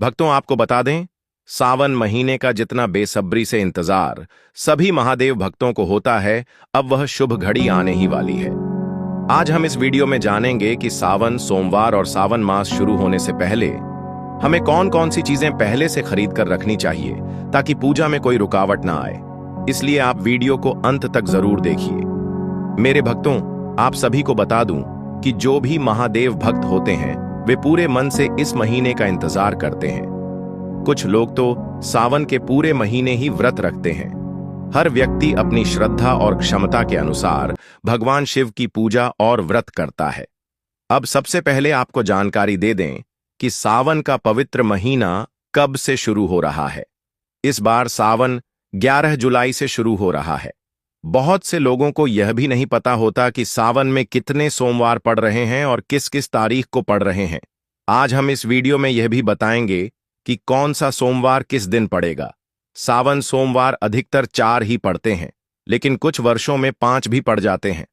भक्तों, आपको बता दें, सावन महीने का जितना बेसब्री से इंतजार सभी महादेव भक्तों को होता है, अब वह शुभ घड़ी आने ही वाली है। आज हम इस वीडियो में जानेंगे कि सावन सोमवार और सावन मास शुरू होने से पहले हमें कौन कौन सी चीजें पहले से खरीद कर रखनी चाहिए ताकि पूजा में कोई रुकावट ना आए। इसलिए आप वीडियो को अंत तक जरूर देखिए। मेरे भक्तों, आप सभी को बता दूं कि जो भी महादेव भक्त होते हैं वे पूरे मन से इस महीने का इंतजार करते हैं। कुछ लोग तो सावन के पूरे महीने ही व्रत रखते हैं। हर व्यक्ति अपनी श्रद्धा और क्षमता के अनुसार भगवान शिव की पूजा और व्रत करता है। अब सबसे पहले आपको जानकारी दे दें कि सावन का पवित्र महीना कब से शुरू हो रहा है। इस बार सावन 11 जुलाई से शुरू हो रहा है। बहुत से लोगों को यह भी नहीं पता होता कि सावन में कितने सोमवार पड़ रहे हैं और किस किस तारीख को पड़ रहे हैं। आज हम इस वीडियो में यह भी बताएंगे कि कौन सा सोमवार किस दिन पड़ेगा। सावन सोमवार अधिकतर 4 ही पड़ते हैं, लेकिन कुछ वर्षों में 5 भी पड़ जाते हैं।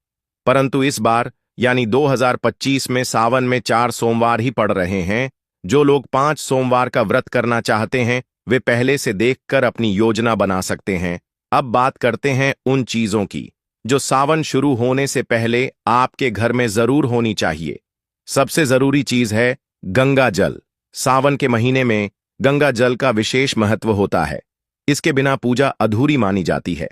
परंतु इस बार यानी 2025 में सावन में 4 सोमवार ही पड़ रहे हैं। जो लोग 5 सोमवार का व्रत करना चाहते हैं वे पहले से देखकर अपनी योजना बना सकते हैं। अब बात करते हैं उन चीजों की जो सावन शुरू होने से पहले आपके घर में जरूर होनी चाहिए। सबसे जरूरी चीज है गंगा जल। सावन के महीने में गंगा जल का विशेष महत्व होता है। इसके बिना पूजा अधूरी मानी जाती है।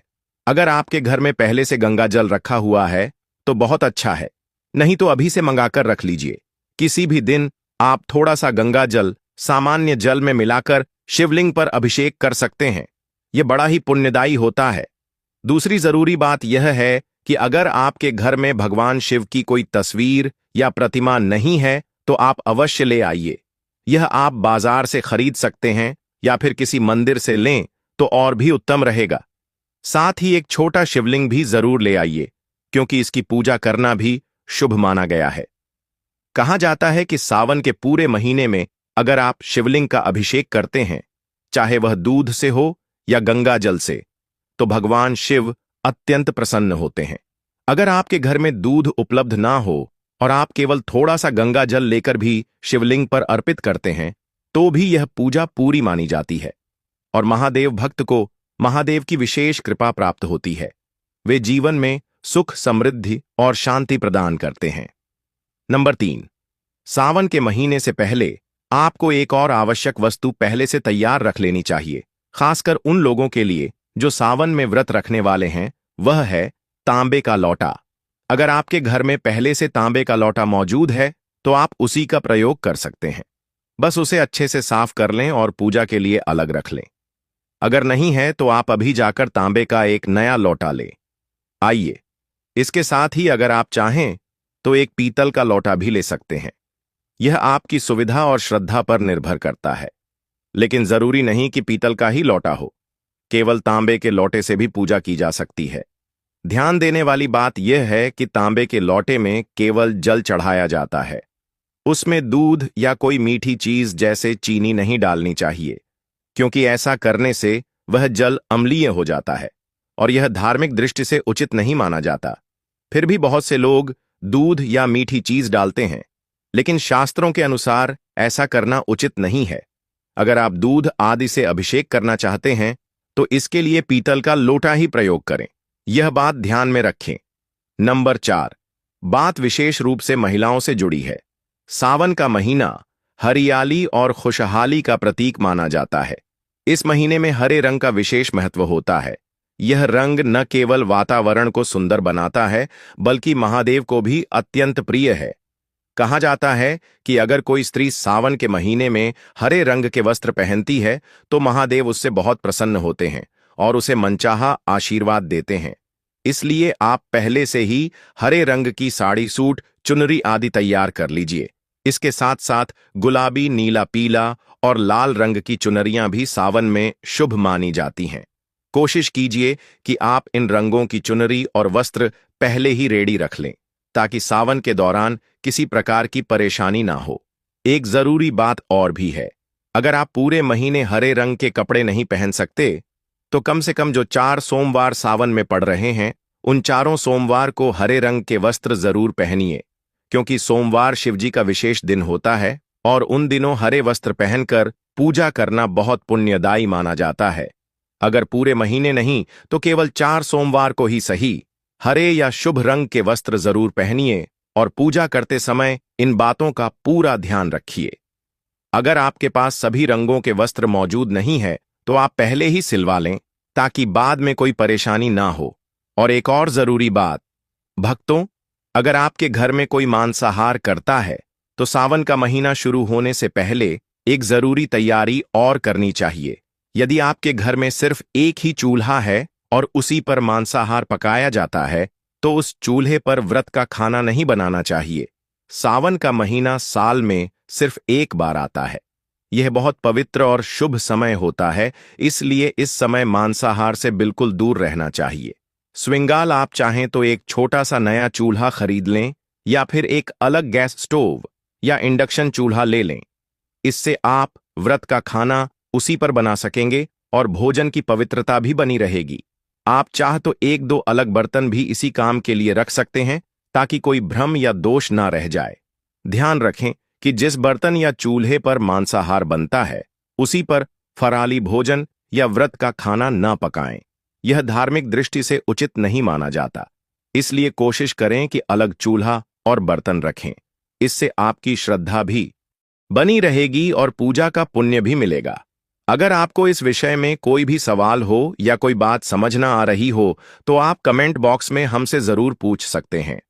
अगर आपके घर में पहले से गंगा जल रखा हुआ है तो बहुत अच्छा है, नहीं तो अभी से मंगाकर रख लीजिए। किसी भी दिन आप थोड़ा सा गंगा जल सामान्य जल में मिलाकर शिवलिंग पर अभिषेक कर सकते हैं। यह बड़ा ही पुण्यदायी होता है। दूसरी जरूरी बात यह है कि अगर आपके घर में भगवान शिव की कोई तस्वीर या प्रतिमा नहीं है तो आप अवश्य ले आइए। यह आप बाजार से खरीद सकते हैं या फिर किसी मंदिर से लें तो और भी उत्तम रहेगा। साथ ही एक छोटा शिवलिंग भी जरूर ले आइए, क्योंकि इसकी पूजा करना भी शुभ माना गया है। कहा जाता है कि सावन के पूरे महीने में अगर आप शिवलिंग का अभिषेक करते हैं, चाहे वह दूध से हो या गंगा जल से, तो भगवान शिव अत्यंत प्रसन्न होते हैं। अगर आपके घर में दूध उपलब्ध ना हो और आप केवल थोड़ा सा गंगा जल लेकर भी शिवलिंग पर अर्पित करते हैं तो भी यह पूजा पूरी मानी जाती है और महादेव भक्त को महादेव की विशेष कृपा प्राप्त होती है। वे जीवन में सुख, समृद्धि और शांति प्रदान करते हैं। नंबर 3, सावन के महीने से पहले आपको एक और आवश्यक वस्तु पहले से तैयार रख लेनी चाहिए, खासकर उन लोगों के लिए जो सावन में व्रत रखने वाले हैं। वह है तांबे का लौटा। अगर आपके घर में पहले से तांबे का लौटा मौजूद है तो आप उसी का प्रयोग कर सकते हैं। बस उसे अच्छे से साफ कर लें और पूजा के लिए अलग रख लें। अगर नहीं है तो आप अभी जाकर तांबे का एक नया लौटा लें। आइए, इसके साथ ही अगर आप चाहें तो एक पीतल का लौटा भी ले सकते हैं। यह आपकी सुविधा और श्रद्धा पर निर्भर करता है, लेकिन जरूरी नहीं कि पीतल का ही लौटा हो। केवल तांबे के लौटे से भी पूजा की जा सकती है। ध्यान देने वाली बात यह है कि तांबे के लौटे में केवल जल चढ़ाया जाता है। उसमें दूध या कोई मीठी चीज जैसे चीनी नहीं डालनी चाहिए, क्योंकि ऐसा करने से वह जल अम्लीय हो जाता है और यह धार्मिक दृष्टि से उचित नहीं माना जाता। फिर भी बहुत से लोग दूध या मीठी चीज डालते हैं, लेकिन शास्त्रों के अनुसार ऐसा करना उचित नहीं है। अगर आप दूध आदि से अभिषेक करना चाहते हैं तो इसके लिए पीतल का लोटा ही प्रयोग करें। यह बात ध्यान में रखें। नंबर 4, बात विशेष रूप से महिलाओं से जुड़ी है। सावन का महीना हरियाली और खुशहाली का प्रतीक माना जाता है। इस महीने में हरे रंग का विशेष महत्व होता है। यह रंग न केवल वातावरण को सुंदर बनाता है बल्कि महादेव को भी अत्यंत प्रिय है। कहा जाता है कि अगर कोई स्त्री सावन के महीने में हरे रंग के वस्त्र पहनती है तो महादेव उससे बहुत प्रसन्न होते हैं और उसे मनचाहा आशीर्वाद देते हैं। इसलिए आप पहले से ही हरे रंग की साड़ी, सूट, चुनरी आदि तैयार कर लीजिए। इसके साथ साथ गुलाबी, नीला, पीला और लाल रंग की चुनरियां भी सावन में शुभ मानी जाती हैं। कोशिश कीजिए कि आप इन रंगों की चुनरी और वस्त्र पहले ही रेडी रख लें ताकि सावन के दौरान किसी प्रकार की परेशानी ना हो। एक जरूरी बात और भी है, अगर आप पूरे महीने हरे रंग के कपड़े नहीं पहन सकते तो कम से कम जो 4 सोमवार सावन में पड़ रहे हैं उन चारों सोमवार को हरे रंग के वस्त्र जरूर पहनिए, क्योंकि सोमवार शिवजी का विशेष दिन होता है और उन दिनों हरे वस्त्र पहनकर पूजा करना बहुत पुण्यदायी माना जाता है। अगर पूरे महीने नहीं तो केवल 4 सोमवार को ही सही, हरे या शुभ रंग के वस्त्र जरूर पहनिए और पूजा करते समय इन बातों का पूरा ध्यान रखिए। अगर आपके पास सभी रंगों के वस्त्र मौजूद नहीं है तो आप पहले ही सिलवा लें ताकि बाद में कोई परेशानी ना हो। और एक और जरूरी बात, भक्तों, अगर आपके घर में कोई मांसाहार करता है तो सावन का महीना शुरू होने से पहले एक जरूरी तैयारी और करनी चाहिए। यदि आपके घर में सिर्फ एक ही चूल्हा है और उसी पर मांसाहार पकाया जाता है तो उस चूल्हे पर व्रत का खाना नहीं बनाना चाहिए। सावन का महीना साल में सिर्फ एक बार आता है। यह बहुत पवित्र और शुभ समय होता है, इसलिए इस समय मांसाहार से बिल्कुल दूर रहना चाहिए। श्रृंगाल आप चाहें तो एक छोटा सा नया चूल्हा खरीद लें या फिर एक अलग गैस स्टोव या इंडक्शन चूल्हा ले लें। इससे आप व्रत का खाना उसी पर बना सकेंगे और भोजन की पवित्रता भी बनी रहेगी। आप चाह तो एक दो अलग बर्तन भी इसी काम के लिए रख सकते हैं ताकि कोई भ्रम या दोष ना रह जाए। ध्यान रखें कि जिस बर्तन या चूल्हे पर मांसाहार बनता है उसी पर फराली भोजन या व्रत का खाना ना पकाएं। यह धार्मिक दृष्टि से उचित नहीं माना जाता, इसलिए कोशिश करें कि अलग चूल्हा और बर्तन रखें। इससे आपकी श्रद्धा भी बनी रहेगी और पूजा का पुण्य भी मिलेगा। अगर आपको इस विषय में कोई भी सवाल हो या कोई बात समझ ना आ रही हो तो आप कमेंट बॉक्स में हमसे जरूर पूछ सकते हैं।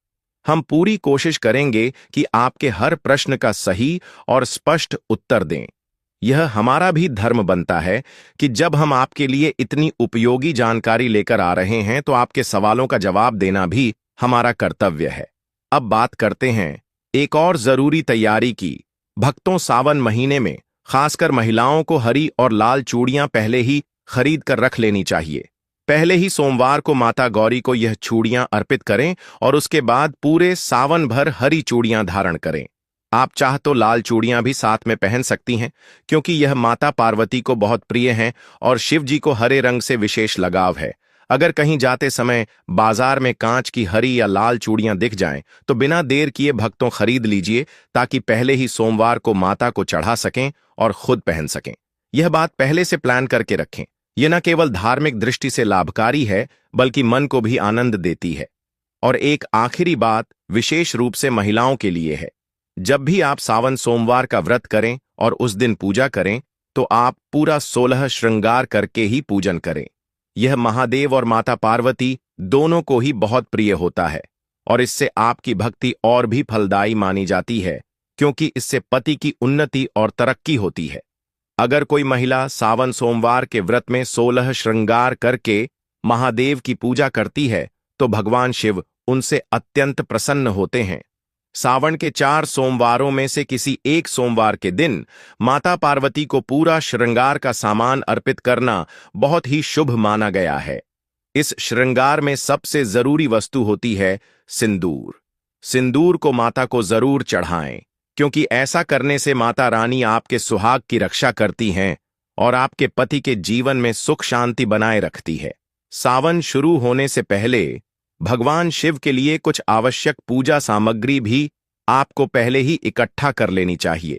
हम पूरी कोशिश करेंगे कि आपके हर प्रश्न का सही और स्पष्ट उत्तर दें। यह हमारा भी धर्म बनता है कि जब हम आपके लिए इतनी उपयोगी जानकारी लेकर आ रहे हैं तो आपके सवालों का जवाब देना भी हमारा कर्तव्य है। अब बात करते हैं एक और जरूरी तैयारी की। भक्तों, सावन महीने में खासकर महिलाओं को हरी और लाल चूड़ियां पहले ही खरीद कर रख लेनी चाहिए। पहले ही सोमवार को माता गौरी को यह चूड़ियां अर्पित करें और उसके बाद पूरे सावन भर हरी चूड़ियां धारण करें। आप चाह तो लाल चूड़ियां भी साथ में पहन सकती हैं क्योंकि यह माता पार्वती को बहुत प्रिय हैं और शिव जी को हरे रंग से विशेष लगाव है। अगर कहीं जाते समय बाजार में कांच की हरी या लाल चूड़ियां दिख जाएं तो बिना देर किए भक्तों खरीद लीजिए ताकि पहले ही सोमवार को माता को चढ़ा सकें और खुद पहन सकें। यह बात पहले से प्लान करके रखें। यह न केवल धार्मिक दृष्टि से लाभकारी है बल्कि मन को भी आनंद देती है। और एक आखिरी बात विशेष रूप से महिलाओं के लिए है। जब भी आप सावन सोमवार का व्रत करें और उस दिन पूजा करें तो आप पूरा 16 श्रृंगार करके ही पूजन करें। यह महादेव और माता पार्वती दोनों को ही बहुत प्रिय होता है और इससे आपकी भक्ति और भी फलदायी मानी जाती है क्योंकि इससे पति की उन्नति और तरक्की होती है। अगर कोई महिला सावन सोमवार के व्रत में 16 श्रृंगार करके महादेव की पूजा करती है तो भगवान शिव उनसे अत्यंत प्रसन्न होते हैं। सावन के 4 सोमवारों में से किसी एक सोमवार के दिन माता पार्वती को पूरा श्रृंगार का सामान अर्पित करना बहुत ही शुभ माना गया है। इस श्रृंगार में सबसे जरूरी वस्तु होती है सिंदूर। सिंदूर को माता को जरूर चढ़ाएं क्योंकि ऐसा करने से माता रानी आपके सुहाग की रक्षा करती हैं और आपके पति के जीवन में सुख शांति बनाए रखती है। सावन शुरू होने से पहले भगवान शिव के लिए कुछ आवश्यक पूजा सामग्री भी आपको पहले ही इकट्ठा कर लेनी चाहिए,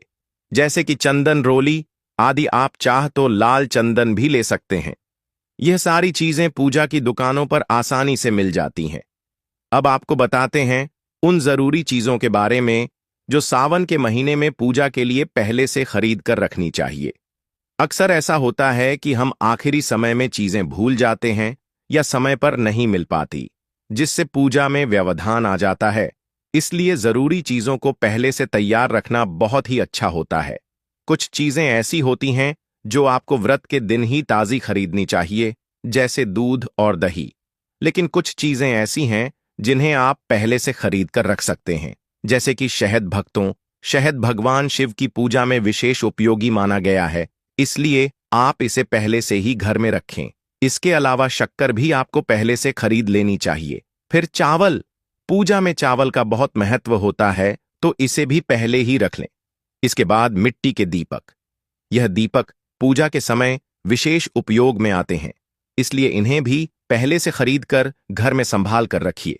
जैसे कि चंदन रोली आदि। आप चाह तो लाल चंदन भी ले सकते हैं। यह सारी चीजें पूजा की दुकानों पर आसानी से मिल जाती हैं। अब आपको बताते हैं उन जरूरी चीजों के बारे में जो सावन के महीने में पूजा के लिए पहले से खरीद कर रखनी चाहिए। अक्सर ऐसा होता है कि हम आखिरी समय में चीजें भूल जाते हैं या समय पर नहीं मिल पाती, जिससे पूजा में व्यवधान आ जाता है। इसलिए जरूरी चीजों को पहले से तैयार रखना बहुत ही अच्छा होता है। कुछ चीजें ऐसी होती हैं जो आपको व्रत के दिन ही ताजी खरीदनी चाहिए, जैसे दूध और दही। लेकिन कुछ चीजें ऐसी हैं जिन्हें आप पहले से खरीद कर रख सकते हैं, जैसे कि शहद। भक्तों, शहद भगवान शिव की पूजा में विशेष उपयोगी माना गया है, इसलिए आप इसे पहले से ही घर में रखें। इसके अलावा शक्कर भी आपको पहले से खरीद लेनी चाहिए। फिर चावल, पूजा में चावल का बहुत महत्व होता है, तो इसे भी पहले ही रख लें। इसके बाद मिट्टी के दीपक। यह दीपक पूजा के समय विशेष उपयोग में आते हैं, इसलिए इन्हें भी पहले से खरीद कर घर में संभाल कर रखिए।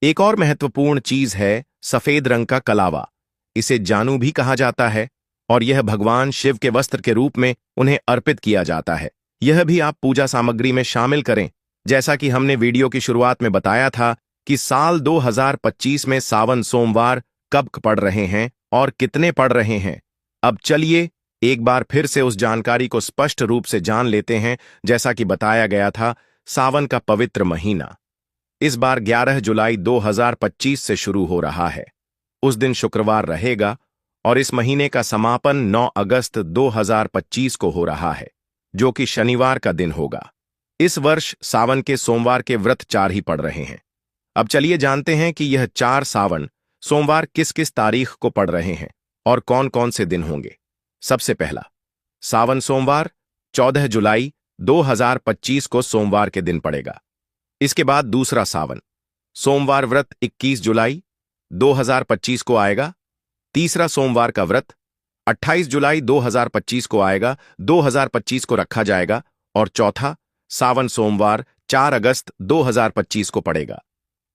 एक और महत्वपूर्ण चीज है सफेद रंग का कलावा। इसे जानू भी कहा जाता है और यह भगवान शिव के वस्त्र के रूप में उन्हें अर्पित किया जाता है। यह भी आप पूजा सामग्री में शामिल करें। जैसा कि हमने वीडियो की शुरुआत में बताया था कि साल 2025 में सावन सोमवार कब पड़ रहे हैं और कितने पड़ रहे हैं। अब चलिए एक बार फिर से उस जानकारी को स्पष्ट रूप से जान लेते हैं। जैसा कि बताया गया था, सावन का पवित्र महीना इस बार 11 जुलाई 2025 से शुरू हो रहा है। उस दिन शुक्रवार रहेगा और इस महीने का समापन 9 अगस्त 2025 को हो रहा है, जो कि शनिवार का दिन होगा। इस वर्ष सावन के सोमवार के व्रत 4 ही पड़ रहे हैं। अब चलिए जानते हैं कि यह 4 सावन सोमवार किस किस तारीख को पड़ रहे हैं और कौन कौन से दिन होंगे। सबसे पहला सावन सोमवार 14 जुलाई 2025 को सोमवार के दिन पड़ेगा। इसके बाद दूसरा सावन सोमवार व्रत 21 जुलाई 2025 को आएगा। तीसरा सोमवार का व्रत 28 जुलाई 2025 को आएगा, 2025 को रखा जाएगा। और चौथा सावन सोमवार 4 अगस्त 2025 को पड़ेगा।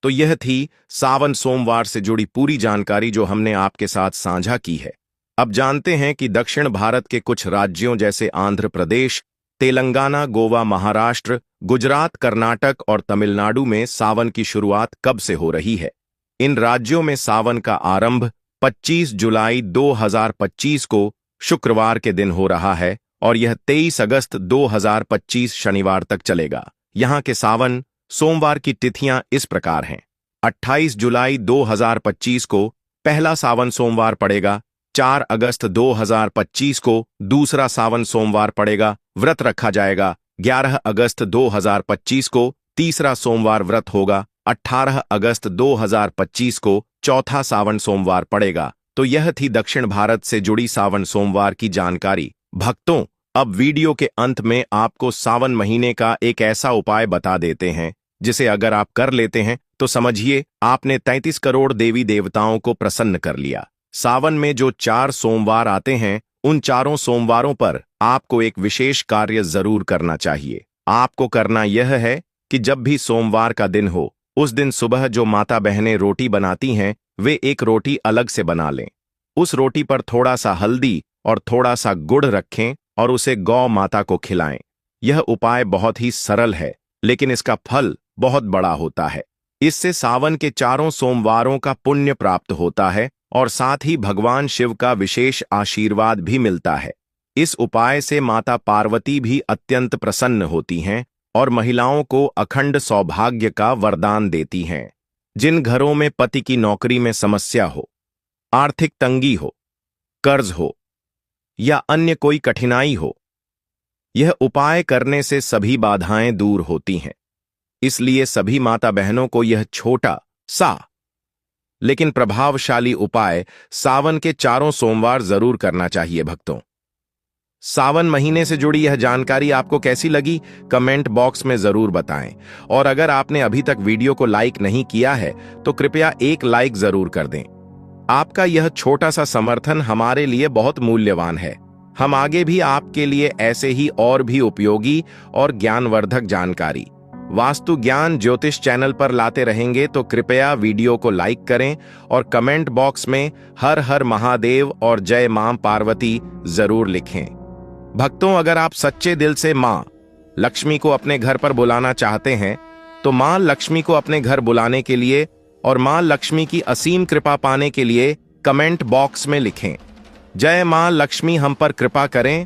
तो यह थी सावन सोमवार से जुड़ी पूरी जानकारी जो हमने आपके साथ साझा की है। अब जानते हैं कि दक्षिण भारत के कुछ राज्यों जैसे आंध्र प्रदेश, तेलंगाना, गोवा, महाराष्ट्र, गुजरात, कर्नाटक और तमिलनाडु में सावन की शुरुआत कब से हो रही है। इन राज्यों में सावन का आरंभ 25 जुलाई 2025 को शुक्रवार के दिन हो रहा है और यह 23 अगस्त 2025 शनिवार तक चलेगा। यहाँ के सावन सोमवार की तिथियां इस प्रकार हैं। 28 जुलाई 2025 को पहला सावन सोमवार पड़ेगा। 4 अगस्त 2025 को दूसरा सावन सोमवार पड़ेगा, व्रत रखा जाएगा। 11 अगस्त 2025 को तीसरा सोमवार व्रत होगा। 18 अगस्त 2025 को चौथा सावन सोमवार पड़ेगा। तो यह थी दक्षिण भारत से जुड़ी सावन सोमवार की जानकारी। भक्तों, अब वीडियो के अंत में आपको सावन महीने का एक ऐसा उपाय बता देते हैं जिसे अगर आप कर लेते हैं तो समझिए आपने 33 करोड़ देवी देवताओं को प्रसन्न कर लिया। सावन में जो 4 सोमवार आते हैं, उन चारों सोमवारों पर आपको एक विशेष कार्य जरूर करना चाहिए। आपको करना यह है कि जब भी सोमवार का दिन हो, उस दिन सुबह जो माता बहनें रोटी बनाती हैं, वे एक रोटी अलग से बना लें। उस रोटी पर थोड़ा सा हल्दी और थोड़ा सा गुड़ रखें और उसे गौ माता को खिलाएं। यह उपाय बहुत ही सरल है, लेकिन इसका फल बहुत बड़ा होता है। इससे सावन के चारों सोमवारों का पुण्य प्राप्त होता है और साथ ही भगवान शिव का विशेष आशीर्वाद भी मिलता है। इस उपाय से माता पार्वती भी अत्यंत प्रसन्न होती हैं और महिलाओं को अखंड सौभाग्य का वरदान देती हैं। जिन घरों में पति की नौकरी में समस्या हो, आर्थिक तंगी हो, कर्ज हो या अन्य कोई कठिनाई हो, यह उपाय करने से सभी बाधाएं दूर होती हैं। इसलिए सभी माता बहनों को यह छोटा सा लेकिन प्रभावशाली उपाय सावन के चारों सोमवार जरूर करना चाहिए। भक्तों, सावन महीने से जुड़ी यह जानकारी आपको कैसी लगी, कमेंट बॉक्स में जरूर बताएं। और अगर आपने अभी तक वीडियो को लाइक नहीं किया है तो कृपया एक लाइक जरूर कर दें। आपका यह छोटा सा समर्थन हमारे लिए बहुत मूल्यवान है। हम आगे भी आपके लिए ऐसे ही और भी उपयोगी और ज्ञानवर्धक जानकारी वास्तु ज्ञान ज्योतिष चैनल पर लाते रहेंगे। तो कृपया वीडियो को लाइक करें और कमेंट बॉक्स में हर हर महादेव और जय मां पार्वती जरूर लिखें। भक्तों, अगर आप सच्चे दिल से मां लक्ष्मी को अपने घर पर बुलाना चाहते हैं तो मां लक्ष्मी को अपने घर बुलाने के लिए और मां लक्ष्मी की असीम कृपा पाने के लिए कमेंट बॉक्स में लिखें, जय मां लक्ष्मी हम पर कृपा करें।